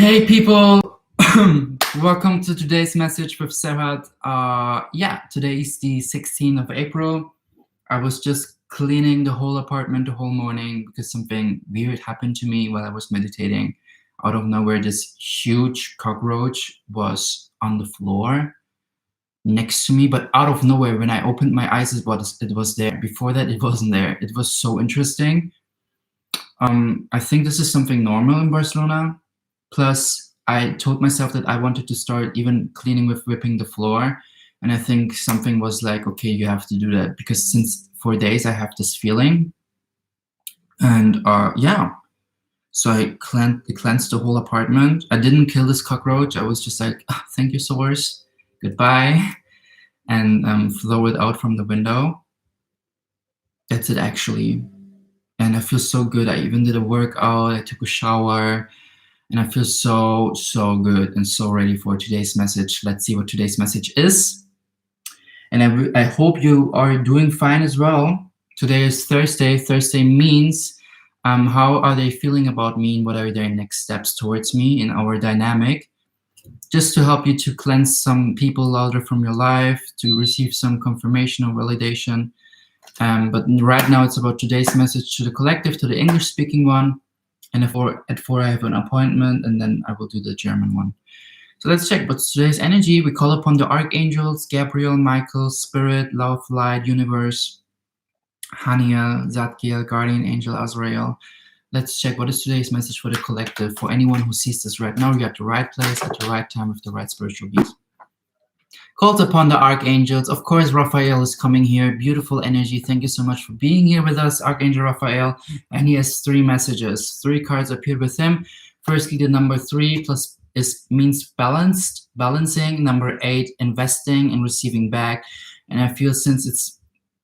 Hey people, welcome to today's message with Serhat. Today is the 16th of April. I was just cleaning the whole apartment the whole morning because something weird happened to me while I was meditating. Out of nowhere, this huge cockroach was on the floor next to me, but out of nowhere, when I opened my eyes, it was there. Before that, it wasn't there. It was so interesting. I think this is something normal in Barcelona. Plus, I told myself that I wanted to start even cleaning with whipping the floor. And I think something was like, okay, you have to do that. Because since 4 days, I have this feeling. And so I cleansed the whole apartment. I didn't kill this cockroach. I was just like, oh, thank you, source. Goodbye. And throw it out from the window. That's it, actually. And I feel so good. I even did a workout. I took a shower. And I feel so good and so ready for today's message. Let's see what today's message is. And I hope you are doing fine as well. Today is Thursday. Thursday means how are they feeling about me and what are their next steps towards me in our dynamic. Just to help you to cleanse some people louder from your life, to receive some confirmation or validation. But right now it's about today's message to the collective, to the English-speaking one. And at 4 I have an appointment, and then I will do the German one. So let's check what's today's energy. We call upon the archangels, Gabriel, Michael, Spirit, Love, Light, Universe, Haniel, Zadkiel, Guardian Angel, Azrael. Let's check what is today's message for the collective. For anyone who sees this right now, you're at the right place, at the right time, with the right spiritual beat. Called upon the archangels. Of course, Raphael is coming here. Beautiful energy. Thank you so much for being here with us, Archangel Raphael. And he has 3 messages. 3 cards appeared with him. Firstly, the number 3 means balancing. Number 8, investing and receiving back. And I feel since it's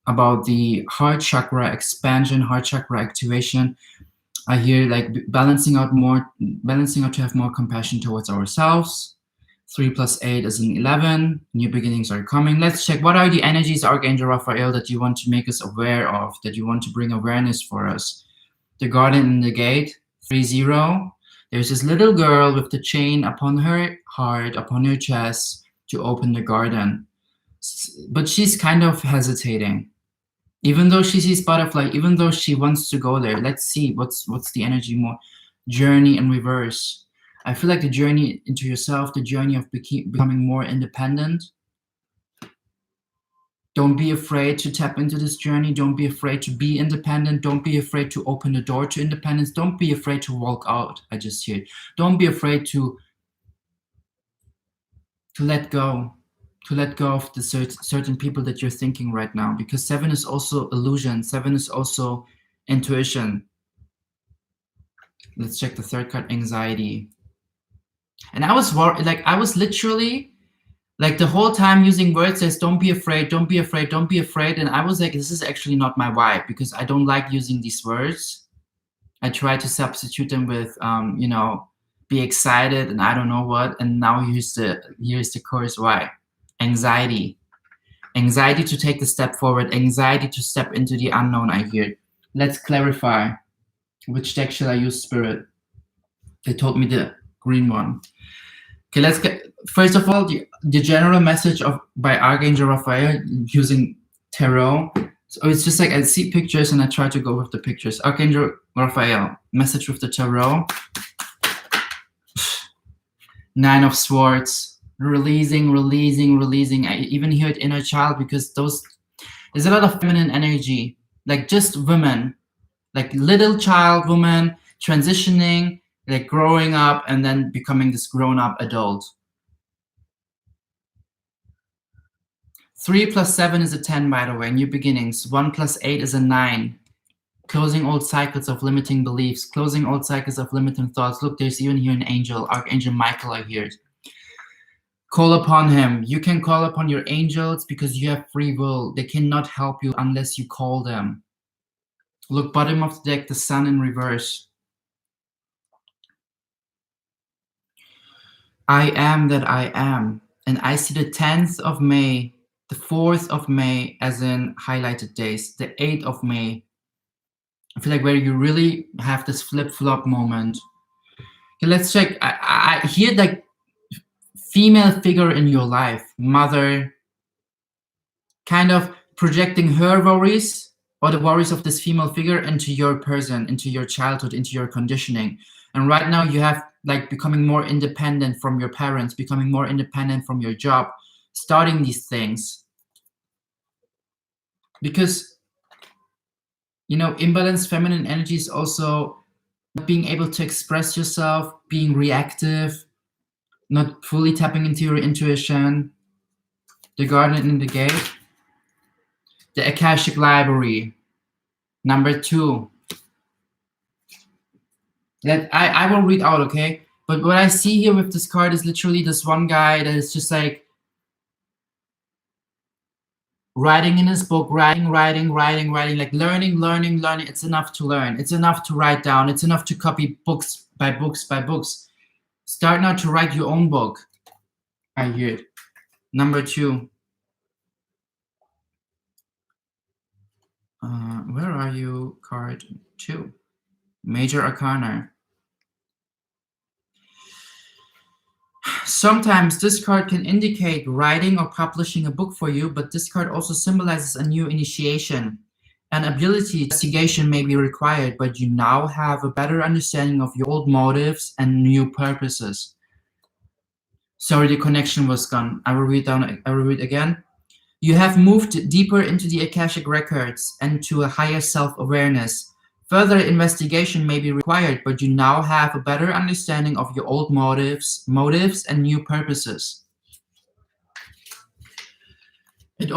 about the heart chakra expansion, heart chakra activation, I hear like balancing out to have more compassion towards ourselves. 3 + 8 is an 11. New beginnings are coming. Let's check what are the energies, Archangel Raphael, that you want to make us aware of, that you want to bring awareness for us. The garden in the gate, 3-0. There's this little girl with the chain upon her heart, upon her chest, to open the garden. But she's kind of hesitating. Even though she sees butterfly, even though she wants to go there. Let's see what's the energy more. Journey in reverse. I feel like the journey into yourself, the journey of becoming more independent. Don't be afraid to tap into this journey. Don't be afraid to be independent. Don't be afraid to open the door to independence. Don't be afraid to walk out. I just hear it. Don't be afraid to let go. To let go of the certain people that you're thinking right now. Because 7 is also illusion. 7 is also intuition. Let's check the 3rd card, anxiety. And I was worried, like I was literally like the whole time using words says, don't be afraid, don't be afraid, don't be afraid. And I was like, this is actually not my vibe, because I don't like using these words. I try to substitute them with, be excited and I don't know what. And now here's the chorus why. Anxiety. Anxiety to take the step forward. Anxiety to step into the unknown, I hear. Let's clarify. Which deck shall I use, Spirit? They told me the green one. Okay, let's get first of all the general message by Archangel Raphael using tarot. So it's just like I see pictures and I try to go with the pictures. Archangel Raphael, message with the tarot. 9 of Swords, releasing. I even hear it inner child, because there's a lot of feminine energy, like just women, like little child woman transitioning, like growing up and then becoming this grown-up adult. 3 + 7 is a 10, by the way, new beginnings. 1 + 8 is a 9. Closing old cycles of limiting beliefs, closing old cycles of limiting thoughts. Look, there's even here an angel, Archangel Michael, I hear it. Call upon him. You can call upon your angels because you have free will. They cannot help you unless you call them. Look, bottom of the deck, the sun in reverse. I am that I am. And I see the 10th of May, the 4th of May as in highlighted days, the 8th of May. I feel like where you really have this flip-flop moment. Okay, let's check. I hear like female figure in your life, mother, kind of projecting her worries or the worries of this female figure into your person, into your childhood, into your conditioning. And right now you have like becoming more independent from your parents, becoming more independent from your job, starting these things. Because, you know, imbalanced feminine energy is also not being able to express yourself, being reactive, not fully tapping into your intuition. The Garden in the Gate. The Akashic Library. Number 2. That I will read out, okay? But what I see here with this card is literally this one guy that is just like writing in his book, writing, like learning. It's enough to learn. It's enough to write down. It's enough to copy books by books. Start now to write your own book. I hear it. Number 2. Where are you? Card 2. Major Arcana. Sometimes this card can indicate writing or publishing a book for you, but this card also symbolizes a new initiation. An ability investigation may be required, but you now have a better understanding of your old motives and new purposes. Sorry, the connection was gone. I will read again. You have moved deeper into the Akashic records and to a higher self-awareness. Further investigation may be required, but you now have a better understanding of your old motives and new purposes. It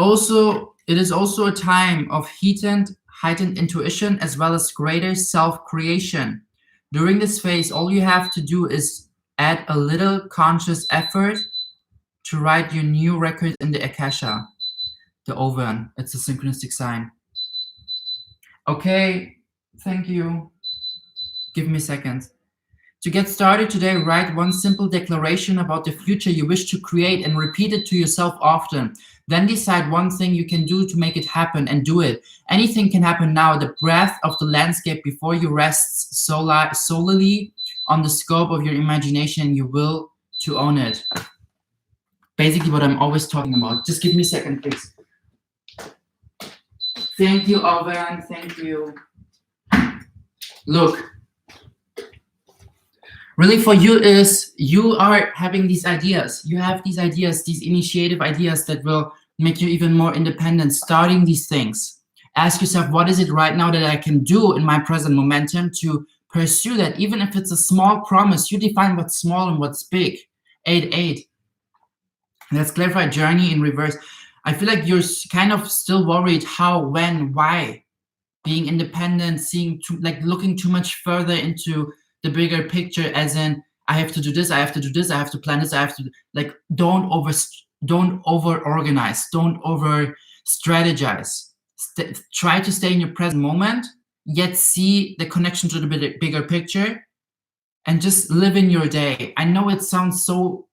is also a time of heightened intuition as well as greater self-creation. During this phase, all you have to do is add a little conscious effort to write your new record in the Akasha. The oven. It's a synchronistic sign. Okay, thank you. Give me a second. To get started today, write one simple declaration about the future you wish to create and repeat it to yourself often. Then decide one thing you can do to make it happen and do it. Anything can happen now. The breadth of the landscape before you rests solely on the scope of your imagination and your will to own it. Basically what I'm always talking about. Just give me a second, please. Thank you, Oven. Thank you. Look, really for you is you are having these ideas. You have these ideas, these initiative ideas that will make you even more independent, starting these things. Ask yourself, what is it right now that I can do in my present momentum to pursue that? Even if it's a small promise, you define what's small and what's big. 8-8. Let's clarify journey in reverse. I feel like you're kind of still worried how, when, why. Being independent, looking too much further into the bigger picture, as in, I have to do this, I have to do this, I have to plan this, I have to, like, don't over organize, don't over strategize. Try to stay in your present moment, yet see the connection to the bigger picture, and just live in your day. I know it sounds so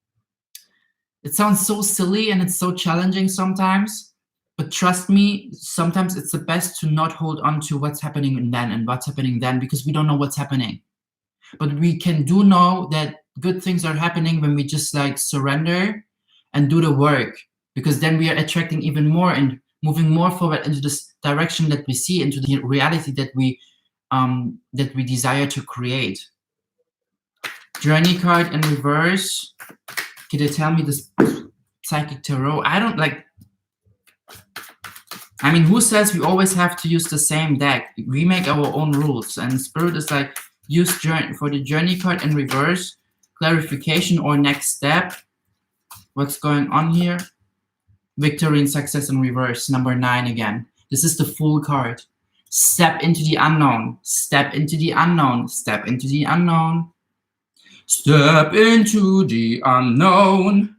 silly and it's so challenging sometimes, but trust me, sometimes it's the best to not hold on to what's happening then and what's happening then, because we don't know what's happening. But we can know that good things are happening when we just like surrender and do the work, because then we are attracting even more and moving more forward into this direction that we see, into the reality that we desire to create. Journey card in reverse. Can you tell me this psychic tarot? I don't like. I mean, who says we always have to use the same deck? We make our own rules, and Spirit is like, use for the journey card in reverse, clarification or next step. What's going on here? Victory and success in reverse, number 9 again. This is the Fool card. Step into the unknown. Step into the unknown. Step into the unknown. Step into the unknown.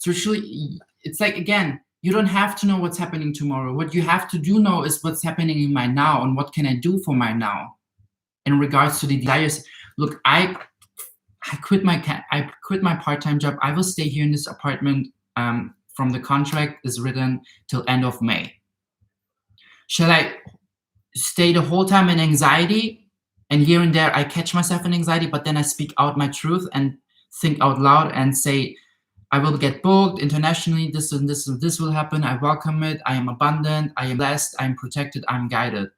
It's like, again, you don't have to know what's happening tomorrow. What you have to do know is what's happening in my now, and what can I do for my now in regards to the desires. Look, I quit my part-time job. I will stay here in this apartment. From the contract is written till end of May. Shall I stay the whole time in anxiety? And here and there, I catch myself in anxiety, but then I speak out my truth and think out loud and say, I will get booked internationally, this and this and this will happen, I welcome it, I am abundant, I am blessed, I'm protected, I'm guided.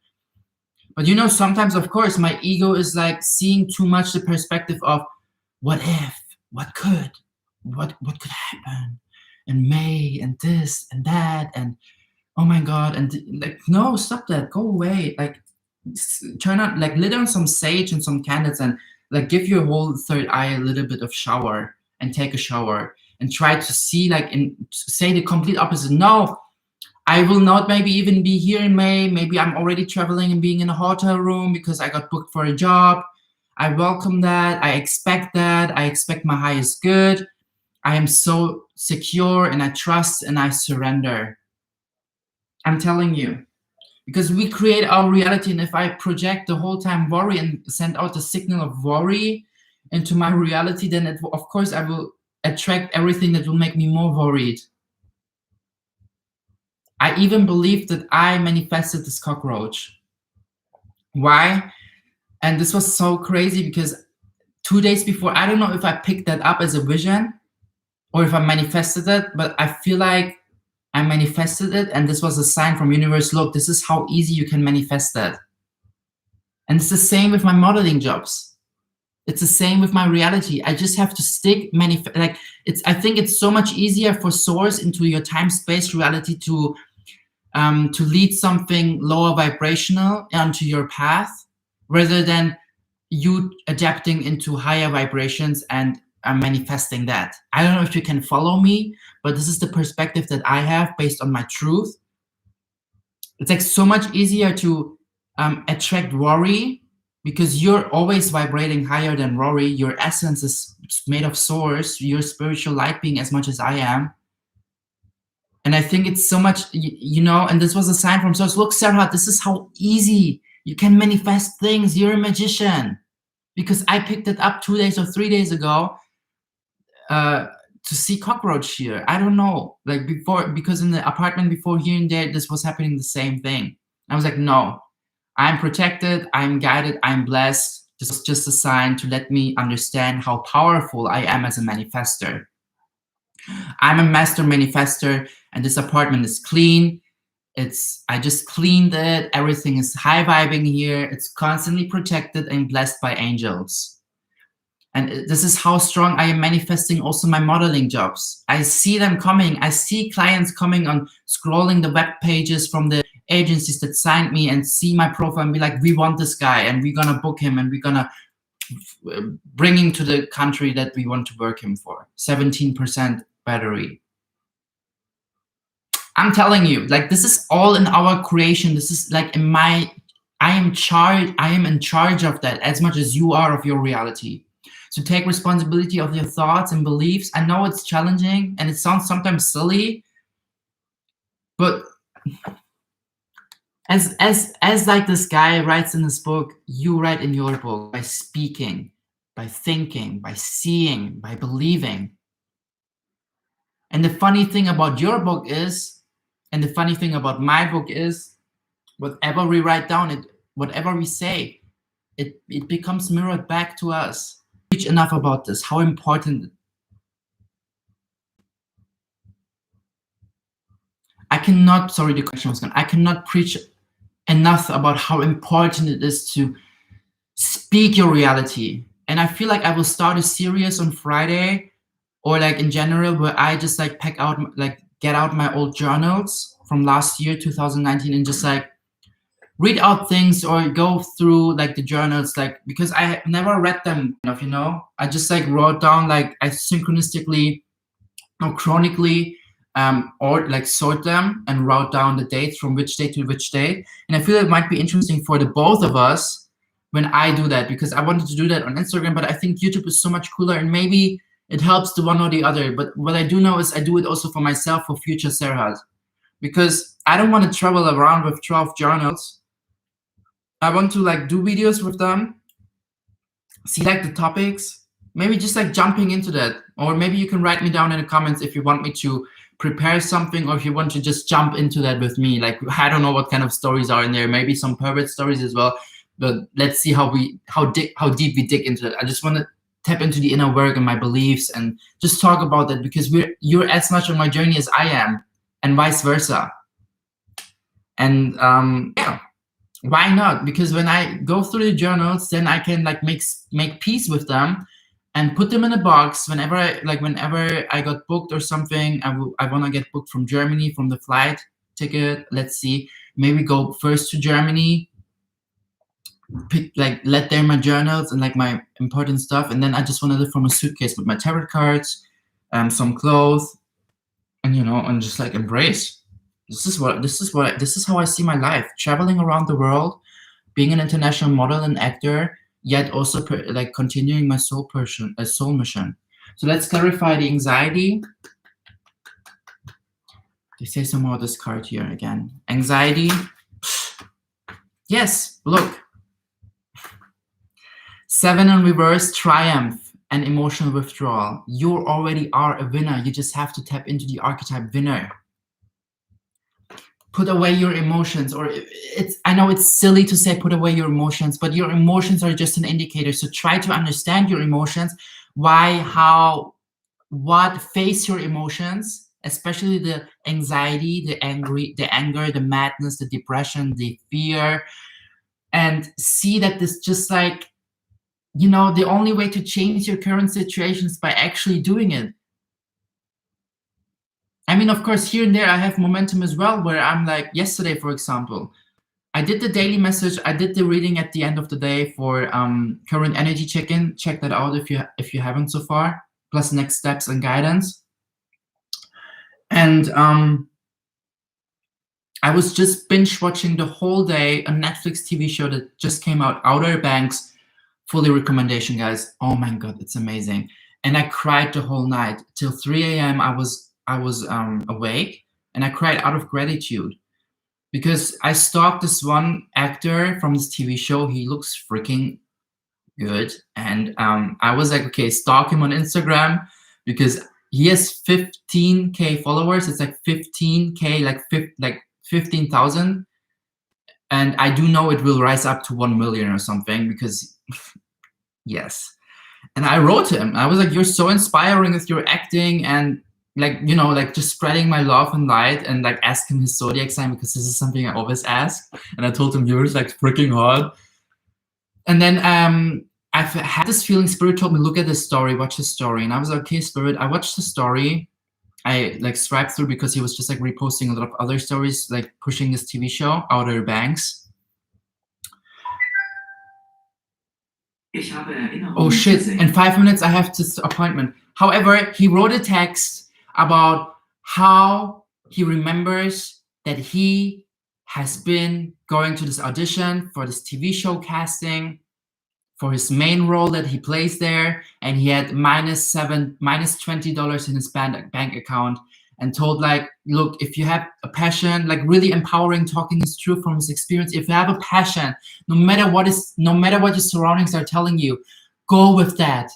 But you know, sometimes, of course, my ego is like seeing too much the perspective of what if, what could happen, and may, and this and that, and oh my God, and like, no, stop that, go away. Like, turn on, like, lit on some sage and some candles, and like give your whole third eye a little bit of shower, and take a shower, and try to see, like, and say the complete opposite. No, I will not maybe even be here in May. Maybe I'm already traveling and being in a hotel room because I got booked for a job. I welcome that. I expect that. I expect my highest good. I am so secure, and I trust, and I surrender. I'm telling you, because we create our reality. And if I project the whole time worry and send out the signal of worry into my reality, then of course I will attract everything that will make me more worried. I even believe that I manifested this cockroach. Why? And this was so crazy because 2 days before, I don't know if I picked that up as a vision or if I manifested it, but I feel like I manifested it, and this was a sign from universe. Look, this is how easy you can manifest that. And it's the same with my modeling jobs. It's the same with my reality. I just have to stick like I think it's so much easier for source into your time-space reality to lead something lower vibrational onto your path, rather than you adapting into higher vibrations and manifesting that. I don't know if you can follow me, but this is the perspective that I have based on my truth. It's like so much easier to attract worry, because you're always vibrating higher than worry. Your essence is made of source, your spiritual light being, as much as I am. And I think it's so much, you know, and this was a sign from source. Look, Serhat, this is how easy you can manifest things. You're a magician. Because I picked it up 2 days or 3 days ago to see cockroach here. I don't know, like before, because in the apartment before here and there, this was happening the same thing. I was like, no, I'm protected, I'm guided, I'm blessed. This is just a sign to let me understand how powerful I am as a manifester. I'm a master manifester, and this apartment is clean. I just cleaned it. Everything is high vibing here. It's constantly protected and blessed by angels. And this is how strong I am manifesting also my modeling jobs. I see them coming. I see clients coming on, scrolling the web pages from the agencies that signed me, and see my profile and be like, we want this guy, and we're gonna book him, and we're gonna bring him to the country that we want to work him for. 17% battery. I'm telling you, like, this is all in our creation. This is like I am in charge of that as much as you are of your reality. So take responsibility of your thoughts and beliefs. I know it's challenging and it sounds sometimes silly, but as like this guy writes in his book, you write in your book by speaking, by thinking, by seeing, by believing. And the funny thing about your book is, and the funny thing about my book is, whatever we write down, whatever we say, it becomes mirrored back to us. Preach enough about this, how important. I cannot preach enough about how important it is to speak your reality. And I feel like I will start a series on Friday, or like in general, where I just like get out my old journals from last year, 2019, and just like read out things or go through like the journals, like, because I never read them enough, you know. I just like wrote down, like I synchronistically or chronically or like sort them and wrote down the dates from which date to which date. And I feel it might be interesting for the both of us when I do that, because I wanted to do that on Instagram, but I think YouTube is so much cooler, and maybe it helps the one or the other. But what I do know is I do it also for myself, for future Serhat, because I don't want to travel around with 12 journals. I want to like do videos with them, see like the topics, maybe just like jumping into that. Or maybe you can write me down in the comments if you want me to prepare something, or if you want to just jump into that with me. Like, I don't know what kind of stories are in there, maybe some pervert stories as well. but let's see how deep we dig into it. I just want to tap into the inner work and my beliefs and just talk about that, because you're as much on my journey as I am, and vice versa. And yeah, why not? Because when I go through the journals, then I can like make peace with them and put them in a box. Whenever I got booked or something, I want to get booked from Germany, from the flight ticket. Let's see, maybe go first to Germany, let there my journals and like my important stuff, and then I just want to live from a suitcase with my tarot cards, some clothes, and and just like embrace. This is how I see my life, traveling around the world, being an international model and actor, yet also like continuing my soul mission. So let's clarify the anxiety. They say some more of this card here again. Anxiety. Yes, look. 7 in reverse, triumph and emotional withdrawal. You already are a winner. You just have to tap into the archetype winner. Put away your emotions, or I know it's silly to say put away your emotions, but your emotions are just an indicator. So try to understand your emotions, why, how, what, face your emotions, especially the anxiety, the anger, the madness, the depression, the fear, and see that this just like, the only way to change your current situation is by actually doing it. I mean, of course, here and there I have momentum as well, where I'm like, yesterday, for example, I did the daily message. I did the reading at the end of the day for current energy check-in. Check that out if you haven't so far, plus next steps and guidance. And I was just binge watching the whole day a Netflix TV show that just came out, Outer Banks. Fully recommendation, guys. Oh my God, it's amazing. And I cried the whole night till 3 a.m. I was awake, and I cried out of gratitude, because I stalked this one actor from this TV show. He looks freaking good, and I was like, okay, stalk him on Instagram, because he has 15K followers. It's like 15K, like 15,000, and I do know it will rise up to 1 million or something, because yes. And I wrote him. I was like, you're so inspiring with your acting, and like, just spreading my love and light, and like ask him his zodiac sign, because this is something I always ask. And I told him, you're like freaking hot. And then I've had this feeling, Spirit told me, look at this story, watch the story. And I was like, okay, Spirit. I watched the story. I like swiped through, because he was just like reposting a lot of other stories, like pushing this TV show, Outer Banks. Oh shit, in 5 minutes I have this appointment. However, he wrote a text about how he remembers that he has been going to this audition for this TV show casting for his main role that he plays there, and he had minus $20 in his bank account, and told like, look, if you have a passion, like really empowering, talking this truth from his experience, if you have a passion, no matter what your surroundings are telling you, go with that,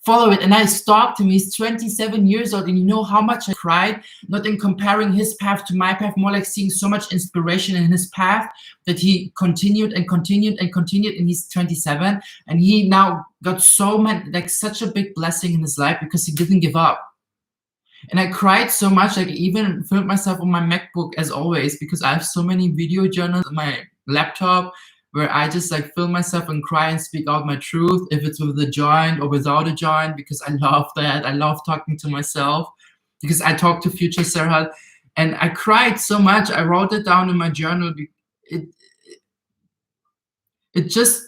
follow it. And I stalked him. He's 27 years old, and you know how much I cried, not in comparing his path to my path, more like seeing so much inspiration in his path, that he continued and continued and continued, and he's 27, and he now got so much, like such a big blessing in his life, because he didn't give up. And I cried so much, like even filmed myself on my MacBook as always, because I have so many video journals on my laptop where I just like film myself and cry and speak out my truth, if it's with a joint or without a joint, because I love that. I love talking to myself, because I talk to future Serhat, and I cried so much. I wrote it down in my journal. It just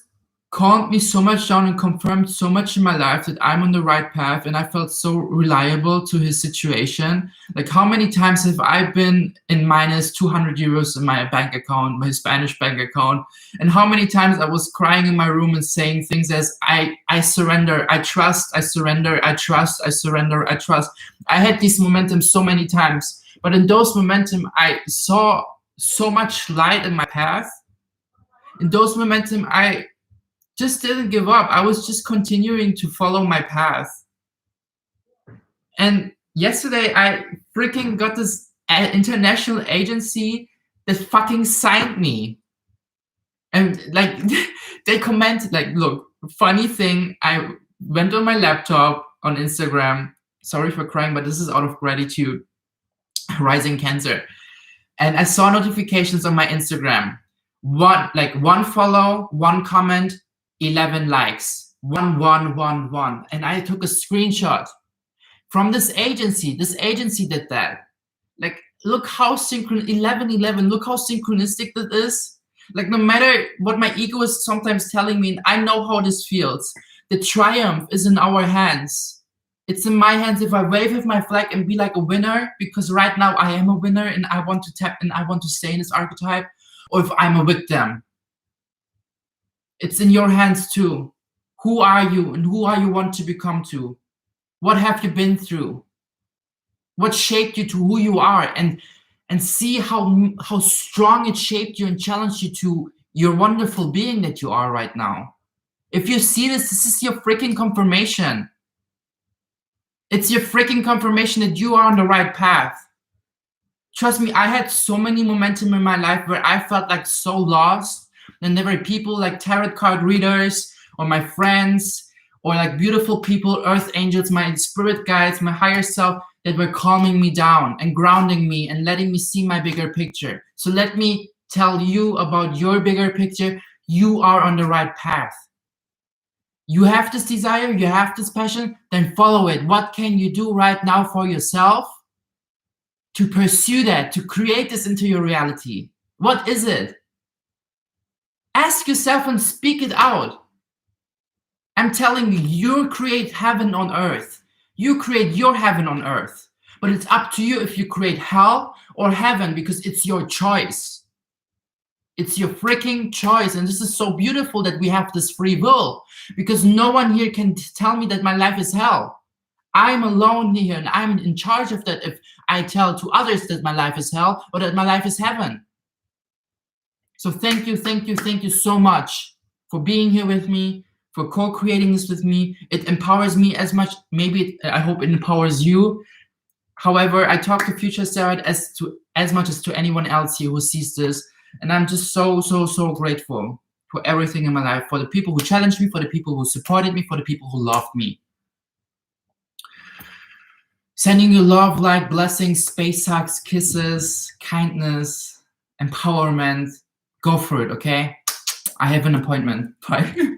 calmed me so much down and confirmed so much in my life that I'm on the right path, and I felt so reliable to his situation. Like, how many times have I been in minus 200 euros in my bank account, my Spanish bank account, and how many times I was crying in my room and saying things as I surrender, I trust, I surrender, I trust, I surrender, I trust. I had this momentum so many times, but in those momentum I saw so much light in my path. In those momentum I just didn't give up. I was just continuing to follow my path. And yesterday I freaking got this international agency that fucking signed me. And like they commented, like, look, funny thing, I went on my laptop on Instagram. Sorry for crying, but this is out of gratitude. Rising Cancer. And I saw notifications on my Instagram. One follow, one comment, 11 likes. One. And I took a screenshot from this agency. This agency did that. Like, look how 11, look how synchronistic that is. Like, no matter what my ego is sometimes telling me, and I know how this feels, the triumph is in our hands. It's in my hands if I wave with my flag and be like a winner, because right now I am a winner and I want to tap and I want to stay in this archetype, or if I'm a victim. It's in your hands too. Who are you and who are you want to become to? What have you been through? What shaped you to who you are? And see how strong it shaped you and challenged you to your wonderful being that you are right now. If you see this, this is your freaking confirmation. It's your freaking confirmation that you are on the right path. Trust me, I had so many momentum in my life where I felt like so lost. And there were people like tarot card readers or my friends or like beautiful people, earth angels, my spirit guides, my higher self, that were calming me down and grounding me and letting me see my bigger picture. So let me tell you about your bigger picture. You are on the right path. You have this desire, you have this passion, then follow it. What can you do right now for yourself to pursue that, to create this into your reality? What is it? Ask yourself and speak it out. I'm telling you, you create heaven on earth. You create your heaven on earth. But it's up to you if you create hell or heaven, because it's your choice. It's your freaking choice. And this is so beautiful that we have this free will, because no one here can tell me that my life is hell. I'm alone here and I'm in charge of that if I tell to others that my life is hell or that my life is heaven. So thank you so much for being here with me, for co-creating this with me. It empowers me as much. I hope it empowers you. However, I talk to future Serhat as much as to anyone else here who sees this. And I'm just so grateful for everything in my life, for the people who challenged me, for the people who supported me, for the people who loved me. Sending you love, light, blessings, space hugs, kisses, kindness, empowerment. Go for it, okay? I have an appointment. Bye.